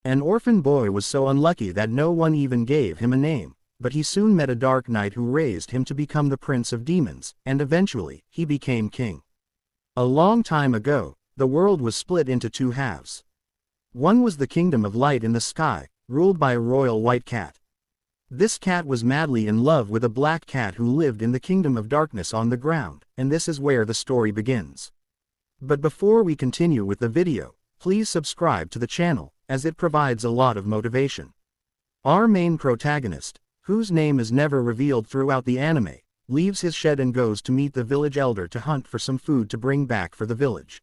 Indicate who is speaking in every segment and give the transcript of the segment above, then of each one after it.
Speaker 1: An orphan boy was so unlucky that no one even gave him a name, but he soon met a dark knight who raised him to become the prince of demons, and eventually, he became king. A long time ago, the world was split into two halves. One was the kingdom of light in the sky, ruled by a royal white cat. This cat was madly in love with a black cat who lived in the kingdom of darkness on the ground, and this is where the story begins. But before we continue with the video, please subscribe to the channel, as it provides a lot of motivation. Our main protagonist, whose name is never revealed throughout the anime, leaves his shed and goes to meet the village elder to hunt for some food to bring back for the village.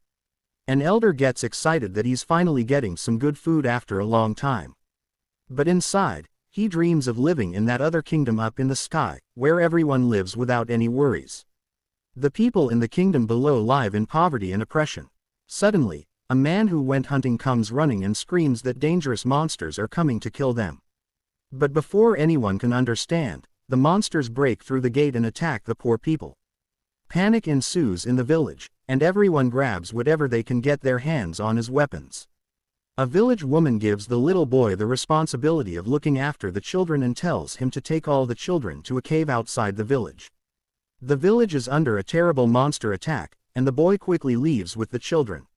Speaker 1: An elder gets excited that he's finally getting some good food after a long time. But inside, he dreams of living in that other kingdom up in the sky, where everyone lives without any worries. The people in the kingdom below live in poverty and oppression. Suddenly, a man who went hunting comes running and screams that dangerous monsters are coming to kill them. But before anyone can understand, the monsters break through the gate and attack the poor people. Panic ensues in the village, and everyone grabs whatever they can get their hands on as weapons. A village woman gives the little boy the responsibility of looking after the children and tells him to take all the children to a cave outside the village. The village is under a terrible monster attack, and the boy quickly leaves with the children.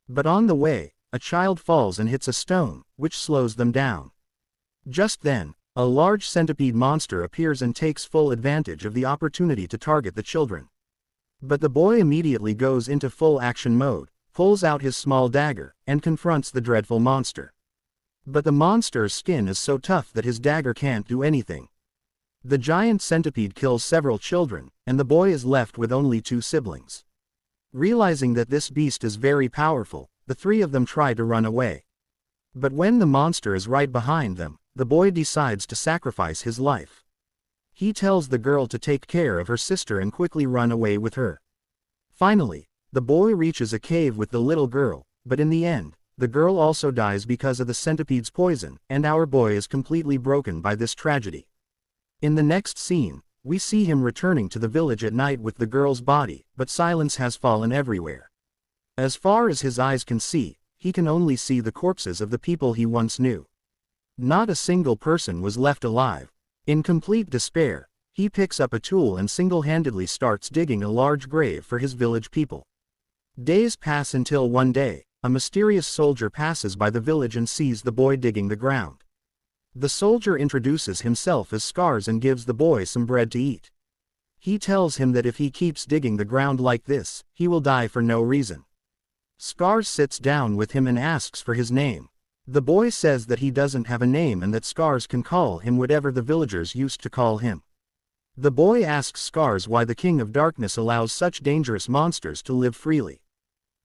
Speaker 1: But on the way, a child falls and hits a stone, which slows them down. Just then, a large centipede monster appears and takes full advantage of the opportunity to target the children. But the boy immediately goes into full action mode, pulls out his small dagger, and confronts the dreadful monster. But the monster's skin is so tough that his dagger can't do anything. The giant centipede kills several children, and the boy is left with only 2 siblings. Realizing that this beast is very powerful, the 3 of them try to run away. But when the monster is right behind them, the boy decides to sacrifice his life. He tells the girl to take care of her sister and quickly run away with her. Finally, the boy reaches a cave with the little girl, but in the end, the girl also dies because of the centipede's poison, and our boy is completely broken by this tragedy. In the next scene, we see him returning to the village at night with the girl's body, but silence has fallen everywhere. As far as his eyes can see, he can only see the corpses of the people he once knew. Not a single person was left alive. In complete despair, he picks up a tool and single-handedly starts digging a large grave for his village people. Days pass until one day, a mysterious soldier passes by the village and sees the boy digging the ground. The soldier introduces himself as Scars and gives the boy some bread to eat. He tells him that if he keeps digging the ground like this, he will die for no reason. Scars sits down with him and asks for his name. The boy says that he doesn't have a name and that Scars can call him whatever the villagers used to call him. The boy asks Scars why the King of Darkness allows such dangerous monsters to live freely.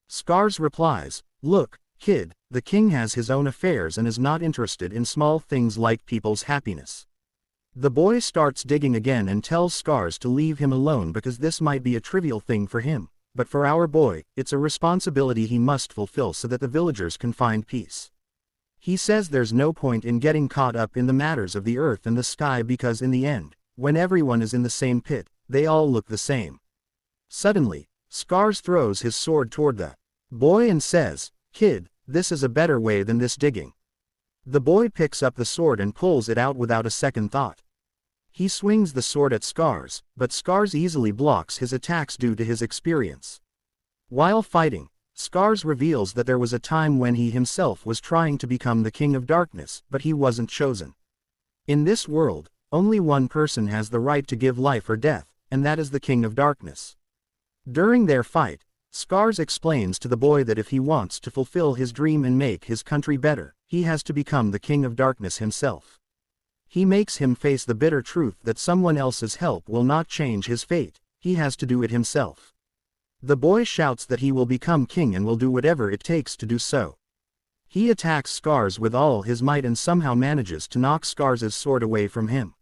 Speaker 1: Scars replies, "Look, kid, the king has his own affairs and is not interested in small things like people's happiness." The boy starts digging again and tells Scars to leave him alone because this might be a trivial thing for him, but for our boy, it's a responsibility he must fulfill so that the villagers can find peace. He says there's no point in getting caught up in the matters of the earth and the sky because in the end, when everyone is in the same pit, they all look the same. Suddenly, Scars throws his sword toward the boy and says, "Kid, this is a better way than this digging." The boy picks up the sword and pulls it out without a second thought. He swings the sword at Scars, but Scars easily blocks his attacks due to his experience. While fighting, Scars reveals that there was a time when he himself was trying to become the King of Darkness, but he wasn't chosen. In this world, only one person has the right to give life or death, and that is the King of Darkness. During their fight, Scars explains to the boy that if he wants to fulfill his dream and make his country better, he has to become the King of Darkness himself. He makes him face the bitter truth that someone else's help will not change his fate, he has to do it himself. The boy shouts that he will become king and will do whatever it takes to do so. He attacks Scars with all his might and somehow manages to knock Scars' sword away from him.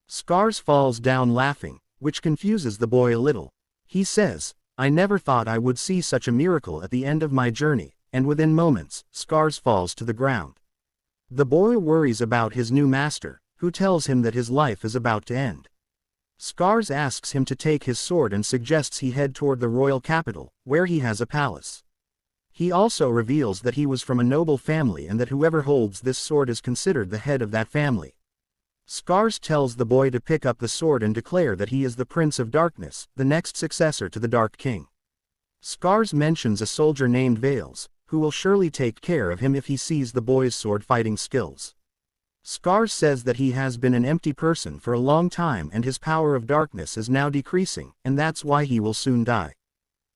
Speaker 1: Scars falls down laughing, which confuses the boy a little. He says, "I never thought I would see such a miracle at the end of my journey," and within moments, Scars falls to the ground. The boy worries about his new master, who tells him that his life is about to end. Scars asks him to take his sword and suggests he head toward the royal capital, where he has a palace. He also reveals that he was from a noble family and that whoever holds this sword is considered the head of that family. Scars tells the boy to pick up the sword and declare that he is the Prince of Darkness, the next successor to the Dark King. Scars mentions a soldier named Veils, who will surely take care of him if he sees the boy's sword fighting skills. Scars says that he has been an empty person for a long time and his power of darkness is now decreasing, and that's why he will soon die.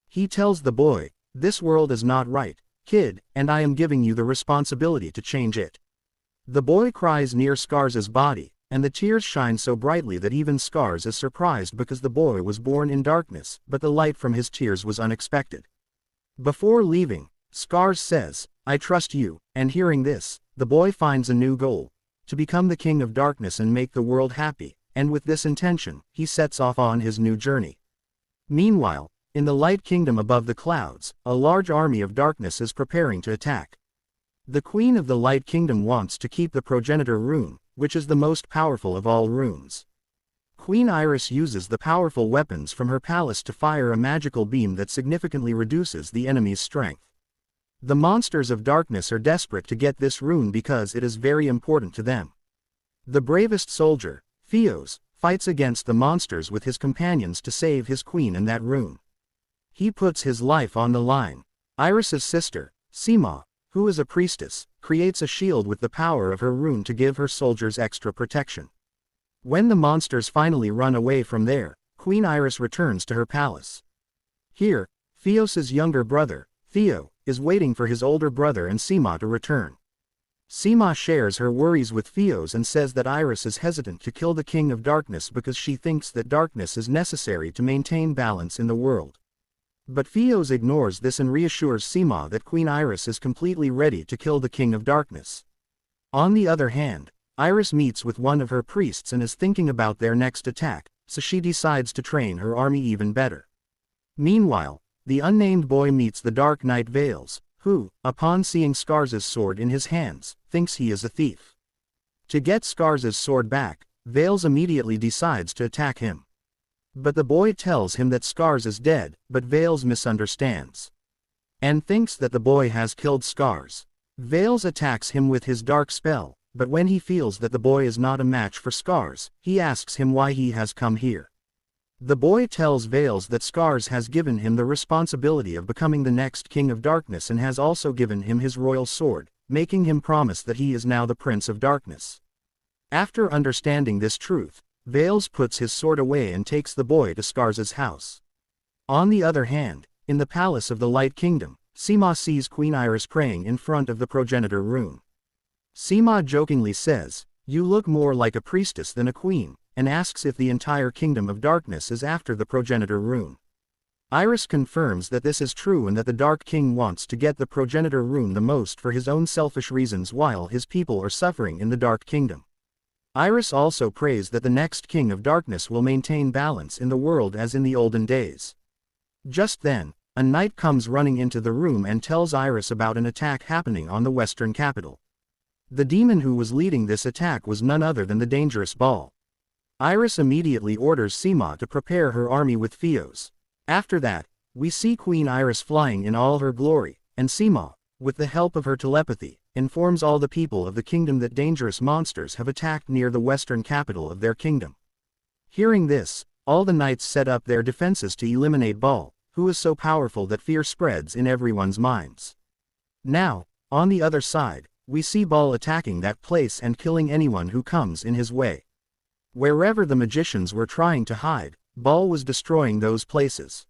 Speaker 1: He tells the boy, "This world is not right, kid, and I am giving you the responsibility to change it." The boy cries near Scars' body, and the tears shine so brightly that even Scars is surprised because the boy was born in darkness, but the light from his tears was unexpected. Before leaving, Scars says, "I trust you," and hearing this, the boy finds a new goal: to become the King of Darkness and make the world happy, and with this intention, he sets off on his new journey. Meanwhile, in the Light Kingdom above the clouds, a large army of darkness is preparing to attack. The Queen of the Light Kingdom wants to keep the Progenitor Rune, which is the most powerful of all runes. Queen Iris uses the powerful weapons from her palace to fire a magical beam that significantly reduces the enemy's strength. The monsters of darkness are desperate to get this rune because it is very important to them. The bravest soldier, Theos, fights against the monsters with his companions to save his queen and that rune. He puts his life on the line. Iris's sister, Sema, who is a priestess, creates a shield with the power of her rune to give her soldiers extra protection. When the monsters finally run away from there, Queen Iris returns to her palace. Here, Theos's younger brother, Theo, is waiting for his older brother and Sema to return. Sema shares her worries with Theos and says that Iris is hesitant to kill the King of Darkness because she thinks that darkness is necessary to maintain balance in the world. But Theos ignores this and reassures Sema that Queen Iris is completely ready to kill the King of Darkness. On the other hand, Iris meets with one of her priests and is thinking about their next attack, so she decides to train her army even better. Meanwhile, the unnamed boy meets the Dark Knight Veils, who, upon seeing Scars' sword in his hands, thinks he is a thief. To get Scars' sword back, Veils immediately decides to attack him. But the boy tells him that Scars is dead, but Veils misunderstands and thinks that the boy has killed Scars. Veils attacks him with his dark spell, but when he feels that the boy is not a match for Scars, he asks him why he has come here. The boy tells Veils that Scars has given him the responsibility of becoming the next King of Darkness and has also given him his royal sword, making him promise that he is now the Prince of Darkness. After understanding this truth, Veils puts his sword away and takes the boy to Scars' house. On the other hand, in the palace of the Light Kingdom, Sema sees Queen Iris praying in front of the Progenitor Rune. Sema jokingly says, "You look more like a priestess than a queen," and asks if the entire Kingdom of Darkness is after the Progenitor Rune. Iris confirms that this is true and that the Dark King wants to get the Progenitor Rune the most for his own selfish reasons while his people are suffering in the Dark Kingdom. Iris also prays that the next King of Darkness will maintain balance in the world as in the olden days. Just then, a knight comes running into the room and tells Iris about an attack happening on the western capital. The demon who was leading this attack was none other than the dangerous Ball. Iris immediately orders Sema to prepare her army with Theos. After that, we see Queen Iris flying in all her glory, and Sema, with the help of her telepathy, informs all the people of the kingdom that dangerous monsters have attacked near the western capital of their kingdom. Hearing this, all the knights set up their defenses to eliminate Ball, who is so powerful that fear spreads in everyone's minds. Now, on the other side, we see Ball attacking that place and killing anyone who comes in his way. Wherever the magicians were trying to hide, Ball was destroying those places.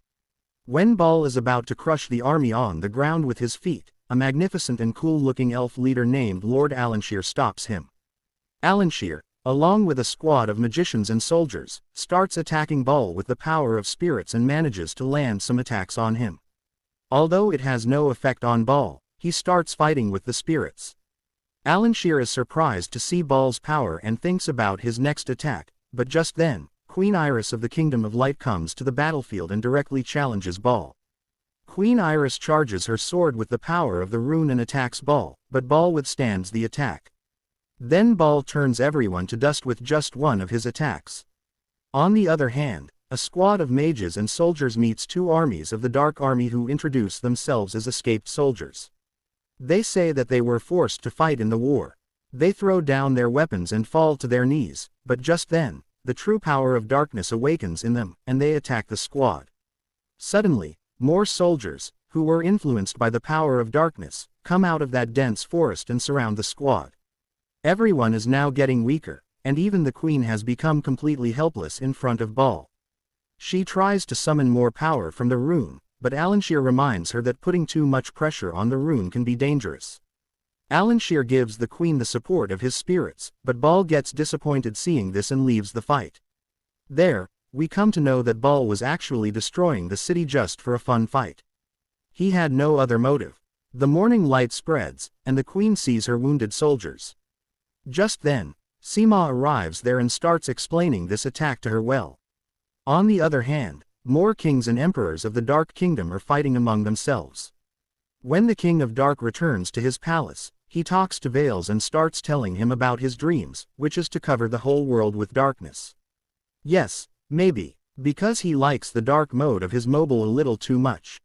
Speaker 1: When Ball is about to crush the army on the ground with his feet, a magnificent and cool-looking elf leader named Lord Alanshir stops him. Alanshir, along with a squad of magicians and soldiers, starts attacking Ball with the power of spirits and manages to land some attacks on him. Although it has no effect on Ball, he starts fighting with the spirits. Alanshir is surprised to see Ball's power and thinks about his next attack, but just then, Queen Iris of the Kingdom of Light comes to the battlefield and directly challenges Ball. Queen Iris charges her sword with the power of the rune and attacks Ball, but Ball withstands the attack. Then Ball turns everyone to dust with just one of his attacks. On the other hand, a squad of mages and soldiers meets two armies of the Dark Army who introduce themselves as escaped soldiers. They say that they were forced to fight in the war. They throw down their weapons and fall to their knees, but just then, the true power of darkness awakens in them, and they attack the squad. Suddenly, more soldiers, who were influenced by the power of darkness, come out of that dense forest and surround the squad. Everyone is now getting weaker, and even the queen has become completely helpless in front of Ball. She tries to summon more power from the rune, but Alanshir reminds her that putting too much pressure on the rune can be dangerous. Alanshir gives the queen the support of his spirits, but Ball gets disappointed seeing this and leaves the fight. There, we come to know that Ball was actually destroying the city just for a fun fight. He had no other motive. The morning light spreads, and the queen sees her wounded soldiers. Just then, Sima arrives there and starts explaining this attack to her well. On the other hand, more kings and emperors of the Dark Kingdom are fighting among themselves. When the King of Dark returns to his palace, he talks to Veils and starts telling him about his dreams, which is to cover the whole world with darkness. Yes, maybe, because he likes the dark mode of his mobile a little too much.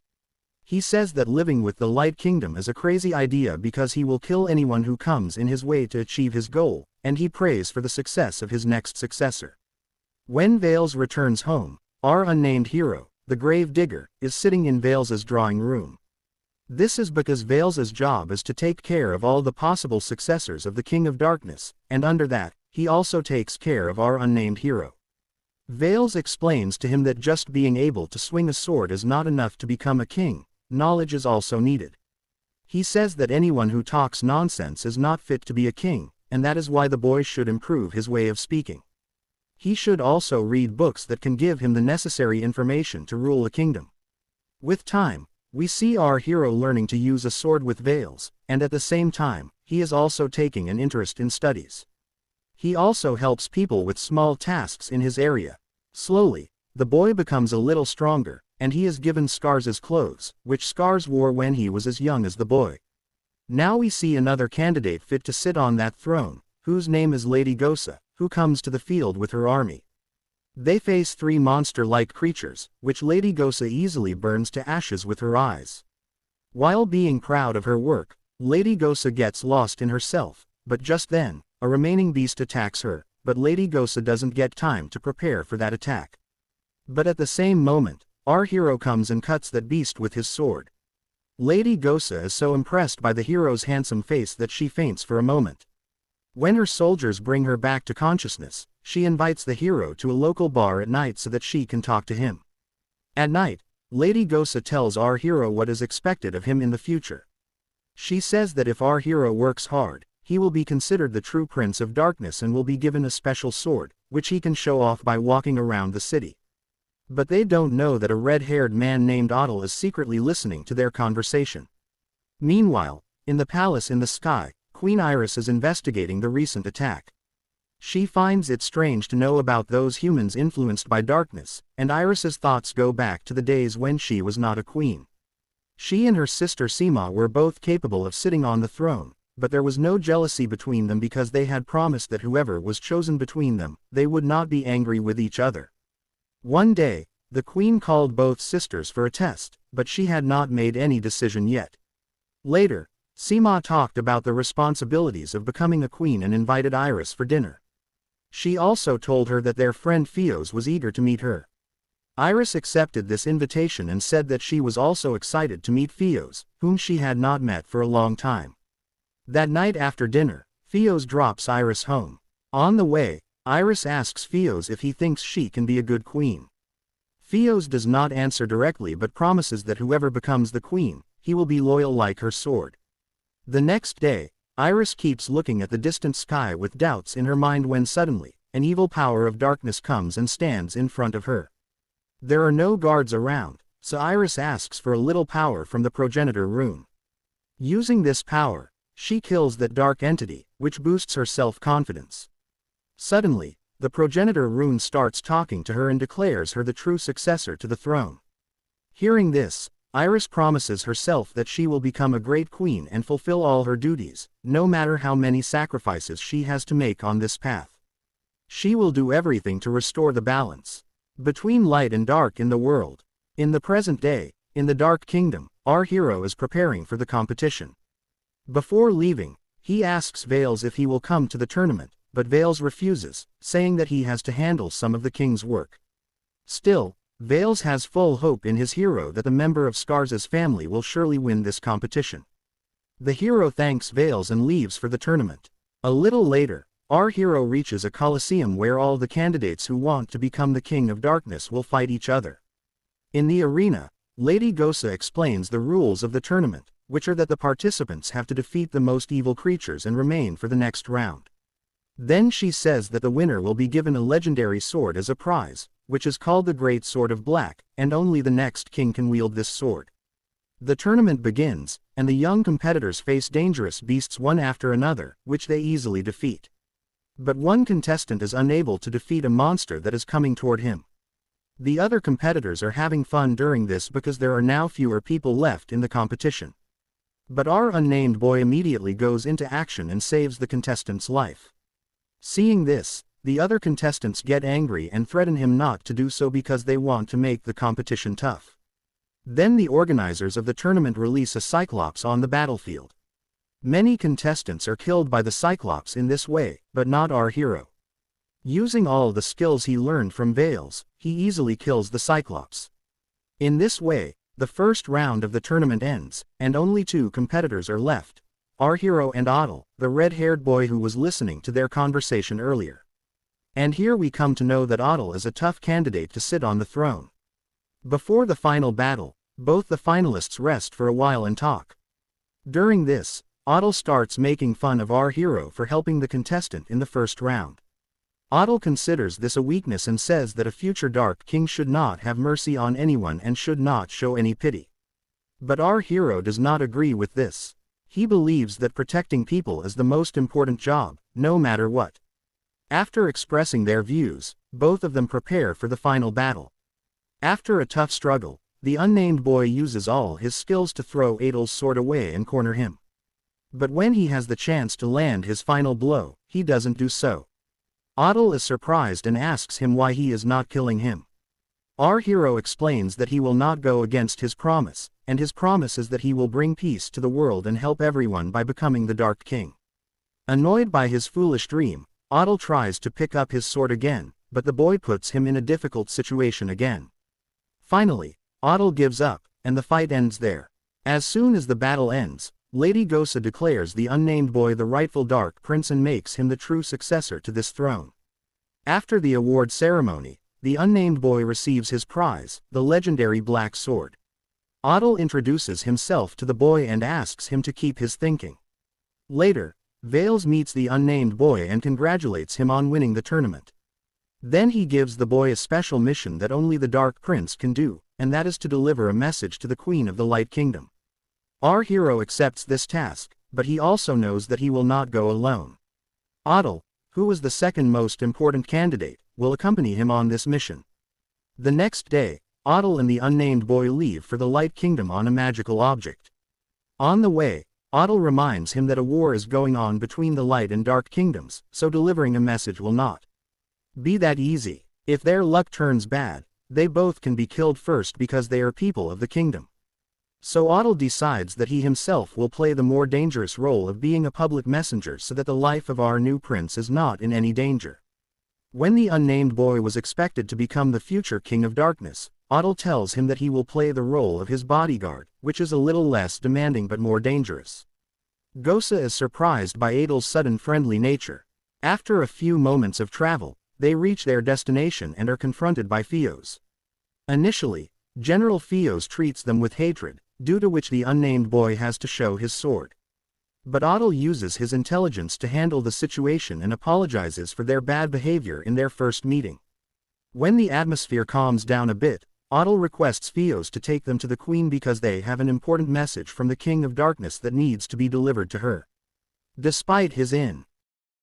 Speaker 1: He says that living with the Light Kingdom is a crazy idea because he will kill anyone who comes in his way to achieve his goal, and he prays for the success of his next successor. When Veils returns home, our unnamed hero, the Grave Digger, is sitting in Veils's drawing room. This is because Veils's job is to take care of all the possible successors of the King of Darkness, and under that, he also takes care of our unnamed hero. Veils explains to him that just being able to swing a sword is not enough to become a king, knowledge is also needed. He says that anyone who talks nonsense is not fit to be a king, and that is why the boy should improve his way of speaking. He should also read books that can give him the necessary information to rule a kingdom. With time, we see our hero learning to use a sword with Veils, and at the same time, he is also taking an interest in studies. He also helps people with small tasks in his area. Slowly, the boy becomes a little stronger, and he is given Scars as clothes, which Scars wore when he was as young as the boy. Now we see another candidate fit to sit on that throne, whose name is Lady Gosa, who comes to the field with her army. They face three monster-like creatures, which Lady Gosa easily burns to ashes with her eyes. While being proud of her work, Lady Gosa gets lost in herself, but just then, a remaining beast attacks her, but Lady Gosa doesn't get time to prepare for that attack. But at the same moment, our hero comes and cuts that beast with his sword. Lady Gosa is so impressed by the hero's handsome face that she faints for a moment. When her soldiers bring her back to consciousness, she invites the hero to a local bar at night so that she can talk to him. At night, Lady Gosa tells our hero what is expected of him in the future. She says that if our hero works hard, he will be considered the true Prince of Darkness and will be given a special sword, which he can show off by walking around the city. But they don't know that a red-haired man named Otto is secretly listening to their conversation. Meanwhile, in the palace in the sky, Queen Iris is investigating the recent attack. She finds it strange to know about those humans influenced by darkness, and Iris's thoughts go back to the days when she was not a queen. She and her sister Sima were both capable of sitting on the throne, but there was no jealousy between them because they had promised that whoever was chosen between them, they would not be angry with each other. One day, the queen called both sisters for a test, but she had not made any decision yet. Later, Sima talked about the responsibilities of becoming a queen and invited Iris for dinner. She also told her that their friend Fios was eager to meet her. Iris accepted this invitation and said that she was also excited to meet Fios, whom she had not met for a long time. That night after dinner, Fios drops Iris home. On the way, Iris asks Fios if he thinks she can be a good queen. Fios does not answer directly but promises that whoever becomes the queen, he will be loyal like her sword. The next day, Iris keeps looking at the distant sky with doubts in her mind when suddenly, an evil power of darkness comes and stands in front of her. There are no guards around, so Iris asks for a little power from the progenitor rune. Using this power, she kills that dark entity, which boosts her self-confidence. Suddenly, the progenitor rune starts talking to her and declares her the true successor to the throne. Hearing this, Iris promises herself that she will become a great queen and fulfill all her duties, no matter how many sacrifices she has to make on this path. She will do everything to restore the balance. Between light and dark in the world. In the present day, in the Dark Kingdom, our hero is preparing for the competition. Before leaving, he asks Veils if he will come to the tournament, but Veils refuses, saying that he has to handle some of the king's work. Still, Veils has full hope in his hero that the member of Scarza's family will surely win this competition. The hero thanks Veils and leaves for the tournament. A little later, our hero reaches a coliseum where all the candidates who want to become the King of Darkness will fight each other. In the arena, Lady Gosa explains the rules of the tournament, which are that the participants have to defeat the most evil creatures and remain for the next round. Then she says that the winner will be given a legendary sword as a prize, which is called the Great Sword of Black, and only the next king can wield this sword. The tournament begins, and the young competitors face dangerous beasts one after another, which they easily defeat. But one contestant is unable to defeat a monster that is coming toward him. The other competitors are having fun during this because there are now fewer people left in the competition. But our unnamed boy immediately goes into action and saves the contestant's life. Seeing this, the other contestants get angry and threaten him not to do so because they want to make the competition tough. Then the organizers of the tournament release a Cyclops on the battlefield. Many contestants are killed by the Cyclops in this way, but not our hero. Using all the skills he learned from Veils, he easily kills the Cyclops. In this way, the first round of the tournament ends, and only 2 competitors are left, our hero and Otto, the red-haired boy who was listening to their conversation earlier. And here we come to know that Otto is a tough candidate to sit on the throne. Before the final battle, both the finalists rest for a while and talk. During this, Otto starts making fun of our hero for helping the contestant in the first round. Otto considers this a weakness and says that a future Dark King should not have mercy on anyone and should not show any pity. But our hero does not agree with this. He believes that protecting people is the most important job, no matter what. After expressing their views, both of them prepare for the final battle. After a tough struggle, the unnamed boy uses all his skills to throw Adel's sword away and corner him. But when he has the chance to land his final blow, he doesn't do so. Adel is surprised and asks him why he is not killing him. Our hero explains that he will not go against his promise, and his promise is that he will bring peace to the world and help everyone by becoming the Dark King. Annoyed by his foolish dream, Adel tries to pick up his sword again, but the boy puts him in a difficult situation again. Finally, Adel gives up, and the fight ends there. As soon as the battle ends, Lady Gosa declares the unnamed boy the rightful Dark Prince and makes him the true successor to this throne. After the award ceremony, the unnamed boy receives his prize, the legendary Black Sword. Adel introduces himself to the boy and asks him to keep his thinking. Later, Veils meets the unnamed boy and congratulates him on winning the tournament. Then he gives the boy a special mission that only the Dark Prince can do, and that is to deliver a message to the Queen of the Light Kingdom. Our hero accepts this task, but he also knows that he will not go alone. Adel, who was the second most important candidate, will accompany him on this mission. The next day, Adel and the unnamed boy leave for the Light Kingdom on a magical object. On the way, Adel reminds him that a war is going on between the Light and Dark Kingdoms, so delivering a message will not be that easy. If their luck turns bad, they both can be killed first because they are people of the kingdom. So Adel decides that he himself will play the more dangerous role of being a public messenger so that the life of our new prince is not in any danger. When the unnamed boy was expected to become the future King of Darkness, Adel tells him that he will play the role of his bodyguard, which is a little less demanding but more dangerous. Gosa is surprised by Adel's sudden friendly nature. After a few moments of travel, they reach their destination and are confronted by Fios. Initially, General Fios treats them with hatred, due to which the unnamed boy has to show his sword. But Adel uses his intelligence to handle the situation and apologizes for their bad behavior in their first meeting. When the atmosphere calms down a bit, Adel requests Fios to take them to the Queen because they have an important message from the King of Darkness that needs to be delivered to her. Despite his